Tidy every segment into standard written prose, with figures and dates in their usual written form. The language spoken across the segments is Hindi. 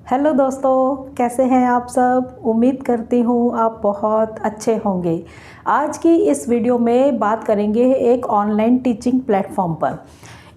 हेलो दोस्तों, कैसे हैं आप सब। उम्मीद करती हूँ आप बहुत अच्छे होंगे। आज की इस वीडियो में बात करेंगे एक ऑनलाइन टीचिंग प्लेटफॉर्म पर।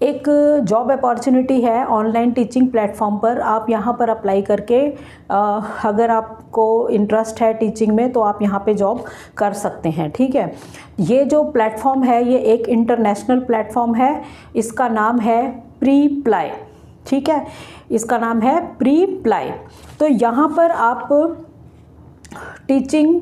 एक जॉब अपॉर्चुनिटी है ऑनलाइन टीचिंग प्लेटफॉर्म पर। आप यहाँ पर अप्लाई करके अगर आपको इंटरेस्ट है टीचिंग में तो आप यहाँ पे जॉब कर सकते हैं। ठीक है, ये जो प्लेटफॉर्म है ये एक इंटरनेशनल प्लेटफॉर्म है। इसका नाम है प्रीप्लाई। ठीक है, इसका नाम है प्रीप्लाई। तो यहाँ पर आप टीचिंग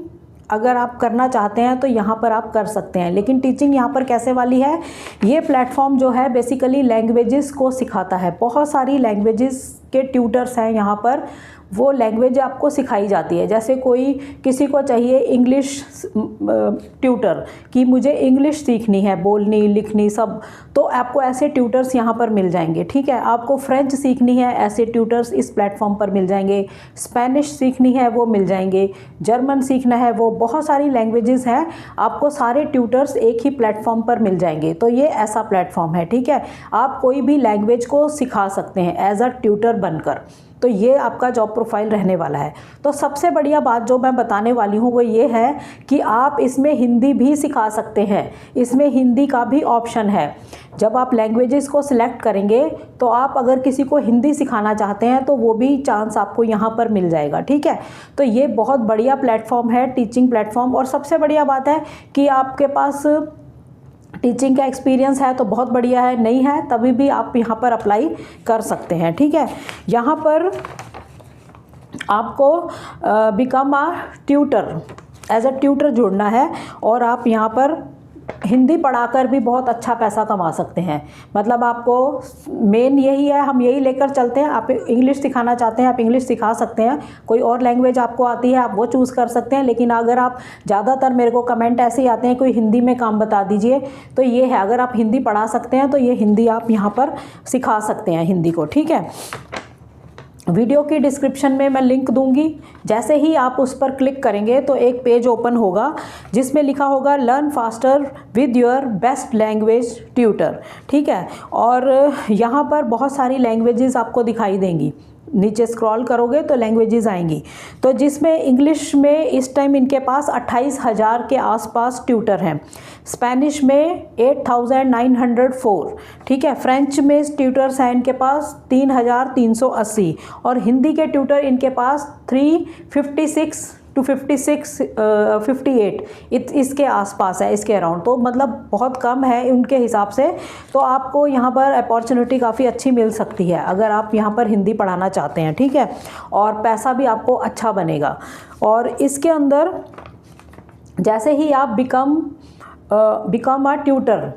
अगर आप करना चाहते हैं तो यहाँ पर आप कर सकते हैं। लेकिन टीचिंग यहाँ पर कैसे वाली है, ये प्लेटफॉर्म जो है बेसिकली लैंग्वेजेस को सिखाता है। बहुत सारी लैंग्वेजेस के ट्यूटर्स हैं यहाँ पर, वो लैंग्वेज आपको सिखाई जाती है। जैसे कोई किसी को चाहिए इंग्लिश ट्यूटर कि मुझे इंग्लिश सीखनी है, बोलनी लिखनी सब, तो आपको ऐसे ट्यूटर्स यहाँ पर मिल जाएंगे। ठीक है, आपको फ्रेंच सीखनी है, ऐसे ट्यूटर्स इस प्लेटफॉर्म पर मिल जाएंगे। स्पेनिश सीखनी है वो मिल जाएंगे, जर्मन सीखना है वो, बहुत सारी लैंग्वेजेस हैं, आपको सारे ट्यूटर्स एक ही प्लेटफॉर्म पर मिल जाएंगे। तो ये ऐसा प्लेटफॉर्म है। ठीक है, आप कोई भी लैंग्वेज को सिखा सकते हैं एज अ ट्यूटर बनकर। तो ये आपका जॉब प्रोफाइल रहने वाला है। तो सबसे बढ़िया बात जो मैं बताने वाली हूँ वो ये है कि आप इसमें हिंदी भी सिखा सकते हैं। इसमें हिंदी का भी ऑप्शन है। जब आप लैंग्वेजेस को सिलेक्ट करेंगे तो आप अगर किसी को हिंदी सिखाना चाहते हैं तो वो भी चांस आपको यहाँ पर मिल जाएगा। ठीक है, तो ये बहुत बढ़िया प्लेटफॉर्म है, टीचिंग प्लेटफॉर्म। और सबसे बढ़िया बात है कि आपके पास टीचिंग का एक्सपीरियंस है तो बहुत बढ़िया है, नहीं है तभी भी आप यहाँ पर अप्लाई कर सकते हैं। ठीक है, यहाँ पर आपको become a tutor, as a tutor जुड़ना है और आप यहाँ पर हिंदी पढ़ाकर भी बहुत अच्छा पैसा कमा सकते हैं। मतलब आपको मेन यही है, हम यही लेकर चलते हैं। आप इंग्लिश सिखाना चाहते हैं आप इंग्लिश सिखा सकते हैं, कोई और लैंग्वेज आपको आती है आप वो चूज़ कर सकते हैं। लेकिन अगर आप ज़्यादातर मेरे को कमेंट ऐसे ही आते हैं कोई हिंदी में काम बता दीजिए, तो ये है, अगर आप हिंदी पढ़ा सकते हैं तो ये हिंदी आप यहाँ पर सिखा सकते हैं हिंदी को। ठीक है, वीडियो की डिस्क्रिप्शन में मैं लिंक दूंगी। जैसे ही आप उस पर क्लिक करेंगे तो एक पेज ओपन होगा जिसमें लिखा होगा learn faster with your best language tutor. ठीक है, और यहाँ पर बहुत सारी लैंग्वेजेस आपको दिखाई देंगी। नीचे स्क्रॉल करोगे तो लैंग्वेजेस आएंगी, तो जिसमें इंग्लिश में इस टाइम इनके पास 28,000 के आसपास ट्यूटर हैं। स्पेनिश में 8,904। ठीक है, फ्रेंच में ट्यूटर्स हैं इनके पास 3,380 और हिंदी के ट्यूटर इनके पास 356 टू 58 इसके आसपास है, इसके अराउंड। तो मतलब बहुत कम है उनके हिसाब से। तो आपको यहाँ पर अपॉर्चुनिटी काफ़ी अच्छी मिल सकती है अगर आप यहाँ पर हिंदी पढ़ाना चाहते हैं। ठीक है, और पैसा भी आपको अच्छा बनेगा। और इसके अंदर जैसे ही आप बिकम अ ट्यूटर,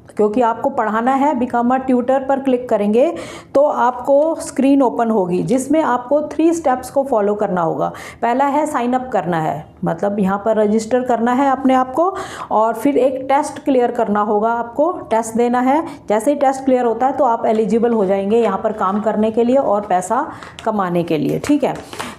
क्योंकि आपको पढ़ाना है, बिकम अ ट्यूटर पर क्लिक करेंगे तो आपको स्क्रीन ओपन होगी जिसमें आपको 3 स्टेप्स को फॉलो करना होगा। पहला है साइन अप करना है, मतलब यहाँ पर रजिस्टर करना है अपने आप को, और फिर एक टेस्ट क्लियर करना होगा, आपको टेस्ट देना है। जैसे ही टेस्ट क्लियर होता है तो आप एलिजिबल हो जाएंगे यहाँ पर काम करने के लिए और पैसा कमाने के लिए। ठीक है,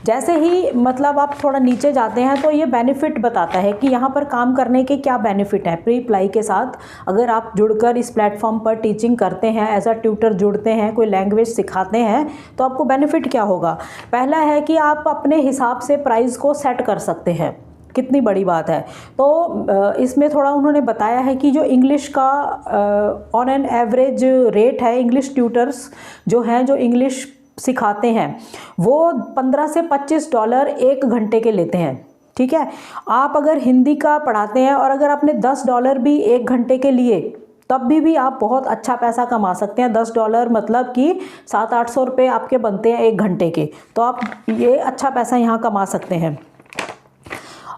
जैसे ही मतलब आप थोड़ा नीचे जाते हैं तो ये बेनिफिट बताता है कि यहाँ पर काम करने के क्या बेनिफिट है प्रीप्लाई के साथ। अगर आप जुड़कर इस प्लेटफॉर्म पर टीचिंग करते हैं, एज अ ट्यूटर जुड़ते हैं, कोई लैंग्वेज सिखाते हैं, तो आपको बेनिफिट क्या होगा। पहला है कि आप अपने हिसाब से प्राइस को सेट कर सकते हैं। कितनी बड़ी बात है। तो इसमें थोड़ा उन्होंने बताया है कि जो इंग्लिश का ऑन एन एवरेज रेट है, इंग्लिश ट्यूटर्स जो हैं जो इंग्लिश सिखाते हैं वो $15 से $25 1 घंटे के लेते हैं। ठीक है, आप अगर हिंदी का पढ़ाते हैं और अगर आपने $10 भी 1 घंटे के लिए, तब भी आप बहुत अच्छा पैसा कमा सकते हैं। $10 मतलब कि 700-800 रुपये आपके बनते हैं 1 घंटे के, तो आप ये अच्छा पैसा यहाँ कमा सकते हैं।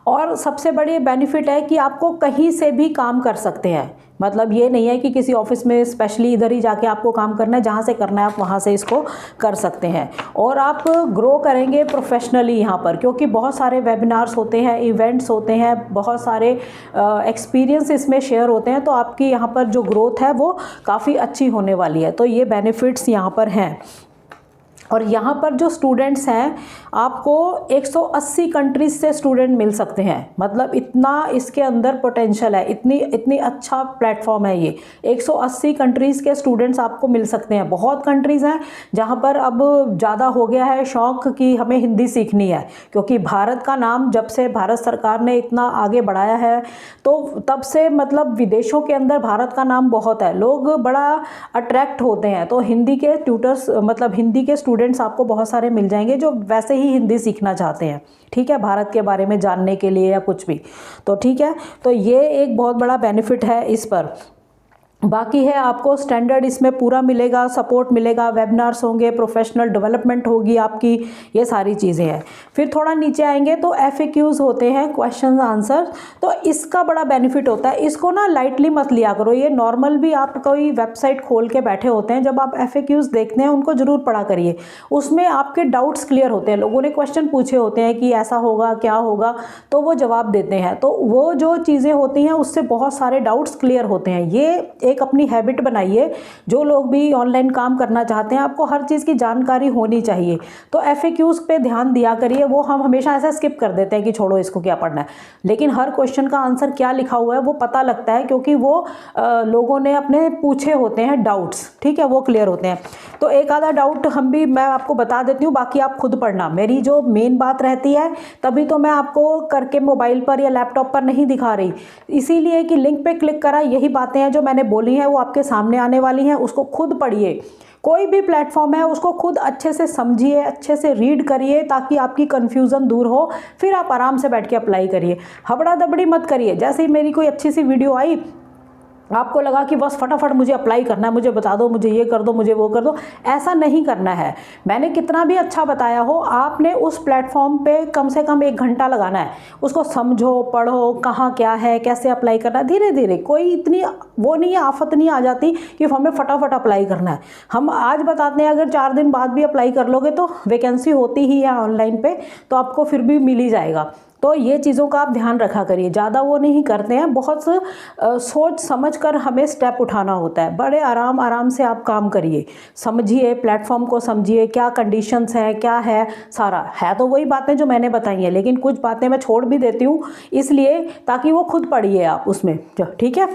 और सबसे बड़ी बेनिफिट है कि आपको कहीं से भी काम कर सकते हैं। मतलब ये नहीं है कि किसी ऑफिस में स्पेशली इधर ही जाके आपको काम करना है, जहाँ से करना है आप वहाँ से इसको कर सकते हैं। और आप ग्रो करेंगे प्रोफेशनली यहाँ पर, क्योंकि बहुत सारे वेबिनार्स होते हैं, इवेंट्स होते हैं, बहुत सारे एक्सपीरियंस इसमें शेयर होते हैं। तो आपकी यहाँ पर जो ग्रोथ है वो काफ़ी अच्छी होने वाली है। तो ये बेनिफिट्स यहाँ पर हैं। और यहाँ पर जो स्टूडेंट्स हैं आपको 180 कंट्रीज़ से स्टूडेंट मिल सकते हैं। मतलब इतना इसके अंदर पोटेंशियल है, इतनी अच्छा प्लेटफॉर्म है ये। 180 कंट्रीज़ के स्टूडेंट्स आपको मिल सकते हैं। बहुत कंट्रीज़ हैं जहाँ पर अब ज़्यादा हो गया है शौक़ कि हमें हिंदी सीखनी है, क्योंकि भारत का नाम जब से भारत सरकार ने इतना आगे बढ़ाया है तो तब से मतलब विदेशों के अंदर भारत का नाम बहुत है, लोग बड़ा अट्रैक्ट होते हैं। तो हिंदी के ट्यूटर्स मतलब हिंदी के स्टूडेंट्स आपको बहुत सारे मिल जाएंगे जो वैसे ही हिंदी सीखना चाहते हैं, ठीक है, भारत के बारे में जानने के लिए या कुछ भी। तो ठीक है, तो ये एक बहुत बड़ा बेनिफिट है इस पर। बाकी है आपको स्टैंडर्ड इसमें पूरा मिलेगा, सपोर्ट मिलेगा, वेबिनार्स होंगे, प्रोफेशनल डेवलपमेंट होगी आपकी, ये सारी चीज़ें हैं। फिर थोड़ा नीचे आएंगे तो FAQs होते हैं, क्वेश्चन आंसर। तो इसका बड़ा बेनिफिट होता है, इसको ना लाइटली मत लिया करो। ये नॉर्मल भी आप कोई वेबसाइट खोल के बैठे होते हैं, जब आप FAQs देखते हैं उनको ज़रूर पढ़ा करिए। उसमें आपके डाउट्स क्लियर होते हैं, लोगों ने क्वेश्चन पूछे होते हैं कि ऐसा होगा क्या होगा, तो वो जवाब देते हैं। तो वो जो चीज़ें होती हैं उससे बहुत सारे डाउट्स क्लियर होते हैं। ये एक अपनी हैबिट बनाइए। जो लोग भी ऑनलाइन काम करना चाहते हैं, आपको हर चीज़ की जानकारी होनी चाहिए। तो FAQs पे ध्यान दिया करिए। वो हम हमेशा ऐसा स्किप कर देते हैं कि छोड़ो इसको क्या पढ़ना है, लेकिन हर क्वेश्चन का आंसर क्या लिखा हुआ है वो पता लगता है, क्योंकि वो लोगों ने अपने पूछे होते हैं डाउट्स, ठीक है, वो क्लियर होते हैं। तो एक आधा डाउट मैं आपको बता देती हूँ, बाकी आप खुद पढ़ना। मेरी जो मेन बात रहती है तभी तो मैं आपको करके मोबाइल पर या लैपटॉप पर नहीं दिखा रही, इसीलिए कि लिंक पे क्लिक करा, यही बातें हैं जो मैंने बोली हैं वो आपके सामने आने वाली हैं। उसको खुद पढ़िए। कोई भी प्लेटफॉर्म है उसको खुद अच्छे से समझिए, अच्छे से रीड करिए, ताकि आपकी कन्फ्यूज़न दूर हो। फिर आप आराम से बैठ के अप्लाई करिए, हबड़ा दबड़ी मत करिए। जैसे ही मेरी कोई अच्छी सी वीडियो आई, आपको लगा कि बस फटाफट मुझे अप्लाई करना है, मुझे बता दो, मुझे ये कर दो, मुझे वो कर दो, ऐसा नहीं करना है। मैंने कितना भी अच्छा बताया हो, आपने उस प्लेटफॉर्म पे कम से कम 1 घंटा लगाना है। उसको समझो, पढ़ो, कहाँ क्या है, कैसे अप्लाई करना है, धीरे धीरे। कोई इतनी वो नहीं है, आफत नहीं आ जाती कि हमें फटाफट अप्लाई करना है। हम आज बताते हैं, अगर 4 दिन बाद भी अप्लाई कर लोगे तो वैकेंसी होती ही है ऑनलाइन पे, तो आपको फिर भी मिल ही जाएगा। तो ये चीज़ों का आप ध्यान रखा करिए। ज़्यादा वो नहीं करते हैं, बहुत सोच समझ कर हमें स्टेप उठाना होता है। बड़े आराम आराम से आप काम करिए, समझिए, प्लेटफॉर्म को समझिए, क्या कंडीशंस हैं, क्या है, सारा है तो वही बातें जो मैंने बताई हैं, लेकिन कुछ बातें मैं छोड़ भी देती हूँ, इसलिए ताकि वो खुद पढ़िए आप उसमें, ठीक है।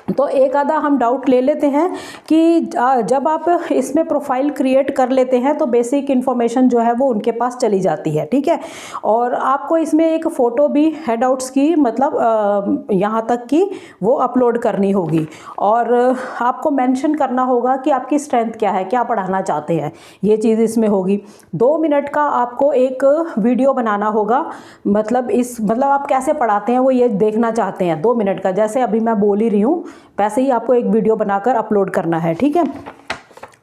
तो एक आधा हम डाउट ले लेते हैं कि जब आप इसमें प्रोफाइल क्रिएट कर लेते हैं तो बेसिक इन्फॉर्मेशन जो है वो उनके पास चली जाती है, ठीक है। और आपको इसमें एक फ़ोटो भी हैंडआउट्स की, मतलब यहाँ तक कि वो अपलोड करनी होगी, और आपको मेंशन करना होगा कि आपकी स्ट्रेंथ क्या है, क्या पढ़ाना चाहते हैं, ये चीज़ इसमें होगी। 2 मिनट का आपको एक वीडियो बनाना होगा, मतलब आप कैसे पढ़ाते हैं वो ये देखना चाहते हैं। 2 मिनट का, जैसे अभी मैं बोल ही रही हूँ वैसे ही आपको एक वीडियो बनाकर अपलोड करना है, ठीक है।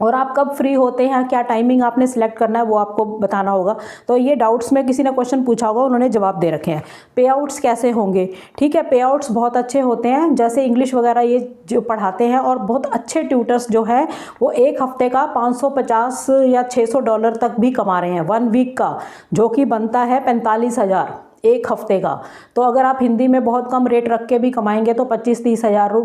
और आप कब फ्री होते हैं, क्या टाइमिंग आपने सिलेक्ट करना है वो आपको बताना होगा। तो ये डाउट्स में किसी ने क्वेश्चन पूछा होगा, उन्होंने जवाब दे रखे हैं। पे आउट्स कैसे होंगे, ठीक है। पे आउट्स बहुत अच्छे होते हैं, जैसे इंग्लिश वगैरह ये जो पढ़ाते हैं, और बहुत अच्छे ट्यूटर्स जो है वो 1 हफ्ते का $550 या $600 तक भी कमा रहे हैं 1 वीक का, जो कि बनता है 45,000 1 हफ्ते का। तो अगर आप हिंदी में बहुत कम रेट रख के भी कमाएंगे तो 25-30 हज़ार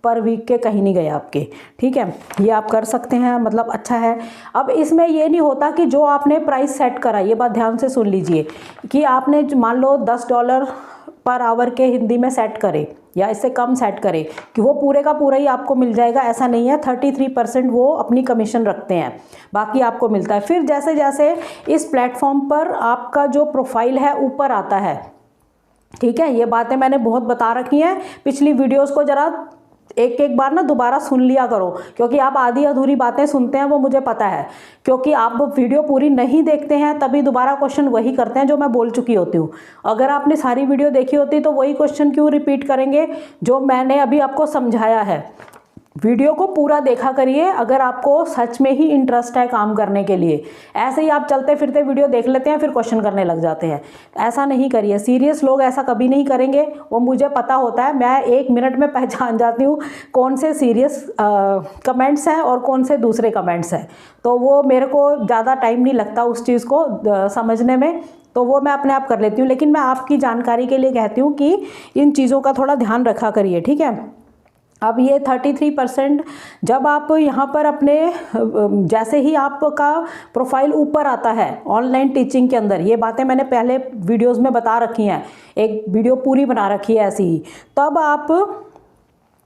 पर वीक के कहीं नहीं गए आपके, ठीक है। ये आप कर सकते हैं, मतलब अच्छा है। अब इसमें ये नहीं होता कि जो आपने प्राइस सेट करा, ये बात ध्यान से सुन लीजिए, कि आपने मान लो $10 पर आवर के हिंदी में सेट करे या इससे कम सेट करे कि वो पूरे का पूरा ही आपको मिल जाएगा, ऐसा नहीं है। 33% वो अपनी कमीशन रखते हैं, बाकी आपको मिलता है। फिर जैसे जैसे इस प्लेटफॉर्म पर आपका जो प्रोफाइल है ऊपर आता है, ठीक है। ये बातें मैंने बहुत बता रखी हैं, पिछली वीडियोस को जरा एक बार ना दोबारा सुन लिया करो, क्योंकि आप आधी अधूरी बातें सुनते हैं, वो मुझे पता है, क्योंकि आप वीडियो पूरी नहीं देखते हैं तभी दोबारा क्वेश्चन वही करते हैं जो मैं बोल चुकी होती हूँ। अगर आपने सारी वीडियो देखी होती तो वही क्वेश्चन क्यों रिपीट करेंगे जो मैंने अभी आपको समझाया है। वीडियो को पूरा देखा करिए अगर आपको सच में ही इंटरेस्ट है काम करने के लिए। ऐसे ही आप चलते फिरते वीडियो देख लेते हैं, फिर क्वेश्चन करने लग जाते हैं, ऐसा नहीं करिए। सीरियस लोग ऐसा कभी नहीं करेंगे, वो मुझे पता होता है। मैं 1 मिनट में पहचान जाती हूँ कौन से सीरियस कमेंट्स हैं और कौन से दूसरे कमेंट्स हैं। तो वो मेरे को ज़्यादा टाइम नहीं लगता उस चीज़ को समझने में, तो वो मैं अपने आप कर लेती हूँ। लेकिन मैं आपकी जानकारी के लिए कहती हूँ कि इन चीज़ों का थोड़ा ध्यान रखा करिए, ठीक है। अब ये 33% जब आप यहाँ पर अपने जैसे ही आपका प्रोफाइल ऊपर आता है ऑनलाइन टीचिंग के अंदर, ये बातें मैंने पहले वीडियोस में बता रखी हैं, एक वीडियो पूरी बना रखी है ऐसी ही, तब आप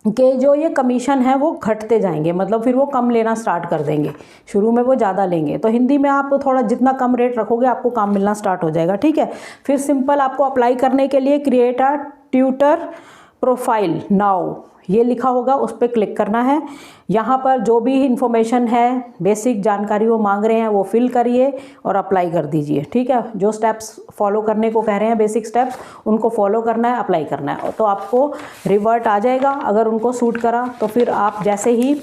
के जो ये कमीशन है वो घटते जाएंगे, मतलब फिर वो कम लेना स्टार्ट कर देंगे। शुरू में वो ज़्यादा लेंगे, तो हिंदी में आप थोड़ा जितना कम रेट रखोगे आपको काम मिलना स्टार्ट हो जाएगा, ठीक है। फिर सिंपल आपको अप्लाई करने के लिए create a tutor profile now ये लिखा होगा, उस पर क्लिक करना है। यहाँ पर जो भी इंफॉर्मेशन है, बेसिक जानकारी वो मांग रहे हैं वो फिल करिए और अप्लाई कर दीजिए, ठीक है। जो स्टेप्स फॉलो करने को कह रहे हैं, बेसिक स्टेप्स, उनको फॉलो करना है, अप्लाई करना है, तो आपको रिवर्ट आ जाएगा। अगर उनको सूट करा तो फिर आप जैसे ही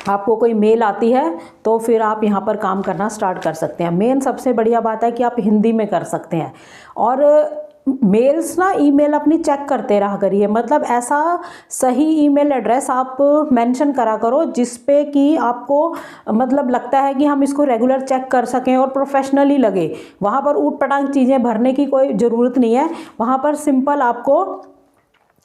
आपको कोई मेल आती है तो फिर आप यहाँ पर काम करना स्टार्ट कर सकते हैं। मेन सबसे बढ़िया बात है कि आप हिंदी में कर सकते हैं। और मेल्स ना, ईमेल अपनी चेक करते रहा करिए, मतलब ऐसा सही ईमेल एड्रेस आप मेंशन करा करो जिस पे कि आपको मतलब लगता है कि हम इसको रेगुलर चेक कर सकें और प्रोफेशनली लगे। वहाँ पर ऊट पटांग चीज़ें भरने की कोई ज़रूरत नहीं है, वहाँ पर सिंपल आपको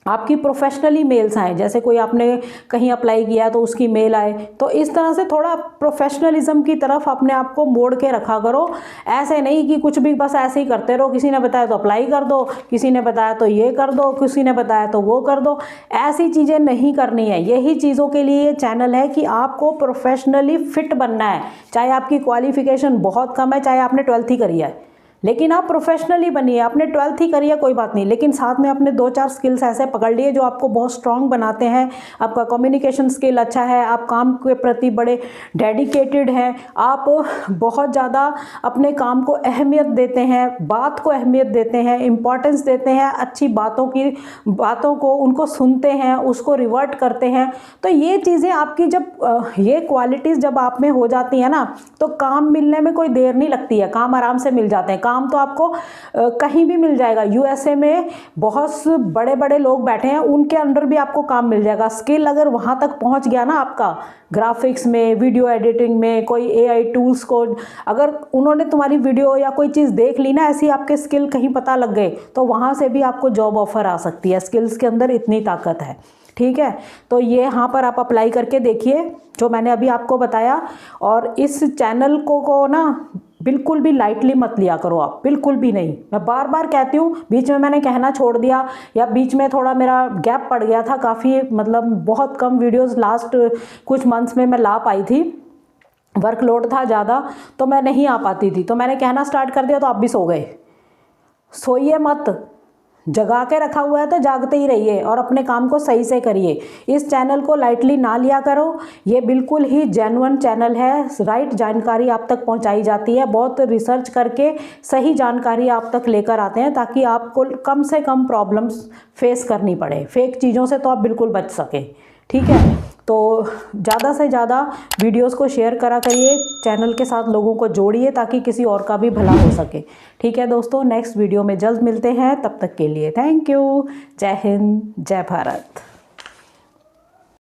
आपकी प्रोफेशनली मेल्स आए, जैसे कोई आपने कहीं अप्लाई किया तो उसकी मेल आए, तो इस तरह से थोड़ा प्रोफेशनलिज्म की तरफ अपने आप को मोड़ के रखा करो। ऐसे नहीं कि कुछ भी बस ऐसे ही करते रहो, किसी ने बताया तो अप्लाई कर दो, किसी ने बताया तो ये कर दो, किसी ने बताया तो वो कर दो, ऐसी चीज़ें नहीं करनी है। यही चीज़ों के लिए ये चैनल है कि आपको प्रोफेशनली फिट बनना है, चाहे आपकी क्वालिफिकेशन बहुत कम है, चाहे आपने 12th ही करी है, लेकिन आप प्रोफेशनली बनिए। आपने 12th ही करी है कोई बात नहीं, लेकिन साथ में आपने 2-4 स्किल्स ऐसे पकड़ लिए जो आपको बहुत स्ट्रांग बनाते हैं। आपका कम्युनिकेशन स्किल अच्छा है, आप काम के प्रति बड़े डेडिकेटेड हैं, आप बहुत ज़्यादा अपने काम को अहमियत देते हैं, बात को अहमियत देते हैं, इम्पॉर्टेंस देते हैं, अच्छी बातों को उनको सुनते हैं, उसको रिवर्ट करते हैं। तो ये चीज़ें आपकी जब ये क्वालिटीज़ जब आप में हो जाती हैं ना, तो काम मिलने में कोई देर नहीं लगती है, काम आराम से मिल जाते हैं। काम तो आपको कहीं भी मिल जाएगा। यूएसए में बहुत बड़े बड़े लोग बैठे हैं, उनके अंडर भी आपको काम मिल जाएगा। स्किल अगर वहाँ तक पहुँच गया ना आपका, ग्राफिक्स में, वीडियो एडिटिंग में, कोई एआई टूल्स को अगर उन्होंने तुम्हारी वीडियो या कोई चीज़ देख ली ना, ऐसी आपके स्किल कहीं पता लग गए, तो वहाँ से भी आपको जॉब ऑफर आ सकती है। स्किल्स के अंदर इतनी ताकत है, ठीक है। तो ये यहाँ पर आप अप्लाई करके देखिए जो मैंने अभी आपको बताया। और इस चैनल को ना बिल्कुल भी लाइटली मत लिया करो आप, बिल्कुल भी नहीं। मैं बार बार कहती हूँ, बीच में मैंने कहना छोड़ दिया या बीच में थोड़ा मेरा गैप पड़ गया था, काफ़ी मतलब बहुत कम वीडियोस लास्ट कुछ मंथ्स में मैं ला पाई थी, वर्कलोड था ज़्यादा तो मैं नहीं आ पाती थी, तो मैंने कहना स्टार्ट कर दिया तो आप भी सो गए। सोइए मत, जगा के रखा हुआ है तो जागते ही रहिए और अपने काम को सही से करिए। इस चैनल को लाइटली ना लिया करो, ये बिल्कुल ही जेन्युइन चैनल है। राइट जानकारी आप तक पहुंचाई जाती है, बहुत रिसर्च करके सही जानकारी आप तक लेकर आते हैं ताकि आपको कम से कम प्रॉब्लम्स फेस करनी पड़े। फेक चीज़ों से तो आप बिल्कुल बच सकें, ठीक है। तो ज़्यादा से ज़्यादा वीडियोस को शेयर करा करिए, चैनल के साथ लोगों को जोड़िए ताकि किसी और का भी भला हो सके, ठीक है दोस्तों। नेक्स्ट वीडियो में जल्द मिलते हैं, तब तक के लिए थैंक यू। जय हिंद, जय भारत।